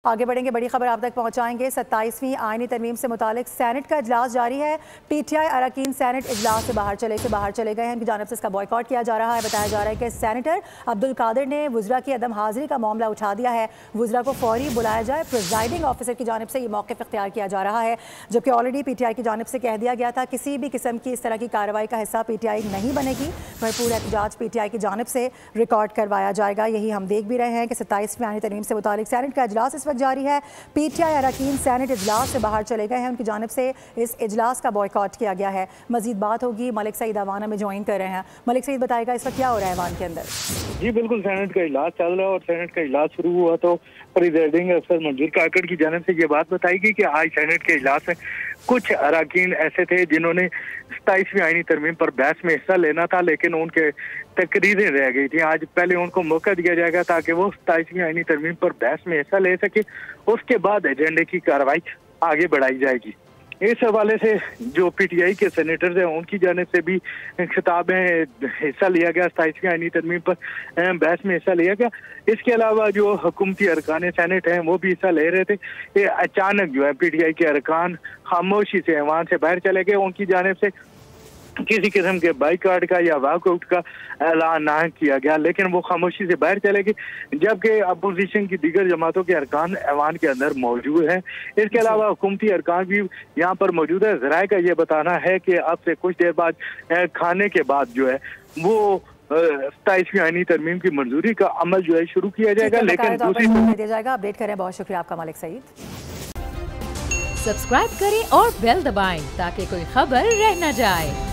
आगे बढ़ेंगे, बड़ी खबर आप तक पहुंचाएंगे। 27वीं आईनी तरमीम से मुतालिक सैनेट का इजलास जारी है। पीटीआई अरकान सैनेट इजलास से बाहर चले गए हैं। इनकी जानिब से इसका बॉयकॉट किया जा रहा है। बताया जा रहा है कि सैनेटर अब्दुल कादिर ने वुज़रा की अदम हाजिरी का मामला उठा दिया है। वुज़रा को फौरी बुलाया जाए, प्रिजाइडिंग ऑफिसर की जानिब से ये मौक़िफ़ इख्तियार किया जा रहा है। जबकि ऑलरेडी पीटीआई की जानिब से कह दिया गया था किसी भी किस्म की इस तरह की कार्रवाई का हिस्सा पीटीआई नहीं बनेगी। भरपूर एहतजाज पीटीआई की जानिब से रिकॉर्ड करवाया जाएगा। यही हम देख भी रहे हैं कि 27वीं आईनी तरमीम से मुतालिक सैनेट का इजलास इस वक्त जारी है। पीटीआई अरकान सैनेट इजलास से बाहर चले गए हैं। उनकी जानिब से इस इजलास का बॉयकॉट किया गया है। मजीद बात होगी, मलिक सईद अवाना में ज्वाइन कर रहे हैं। मलिक सईद बताएगा इस वक्त क्या हो रहा है ऐवान के अंदर। जी बिल्कुल, सैनेट का इजलास चल रहा है और सैनेट का इजलास शुरू हुआ तो प्रेसिडेंट अफसर मंजूर काकड़ की जानिब से ये बात बताई गई कि आज सैनेट के इजलास में कुछ अरकान ऐसे थे जिन्होंने 27वीं आईनी तरमीम पर बहस में हिस्सा लेना था, लेकिन उनके तकरीरें रह गई थी। आज पहले उनको मौका दिया जाएगा ताकि वो 27वीं आईनी तरमीम पर बहस में हिस्सा ले सके, उसके बाद एजेंडे की कार्रवाई आगे बढ़ाई जाएगी। इस हवाले से जो पीटीआई के सेनेटर्स हैं उनकी जानिब से भी खिताब में हिस्सा लिया गया, 27वीं आईनी तरमीम पर बहस में हिस्सा लिया गया। इसके अलावा जो हुकूमती अरकान सेनेट हैं वो भी हिस्सा ले रहे थे। ये अचानक जो है पीटीआई के अरकान खामोशी से ऐवान से बाहर चले गए। उनकी जानिब से किसी किस्म के बाइकाट का या वॉकआउट का ऐलान ना किया गया, लेकिन वो खामोशी से बाहर चले गए। जबकि अपोजिशन की दीगर जमातों के अरकान ऐवान के अंदर मौजूद हैं। इसके अलावा हुकूमती अरकान भी यहाँ पर मौजूद है। ज़राए का ये बताना है कि अब से कुछ देर बाद खाने के बाद जो है वो 27वीं आईनी तरमीम की मंजूरी का अमल जो है शुरू किया जाएगा। लेकिन दूसरी दिया जाएगा। अपडेट करें। बहुत शुक्रिया आपका मलिक सईद। सब्सक्राइब करें और बेल दबाएं ताकि कोई खबर रह न जाए।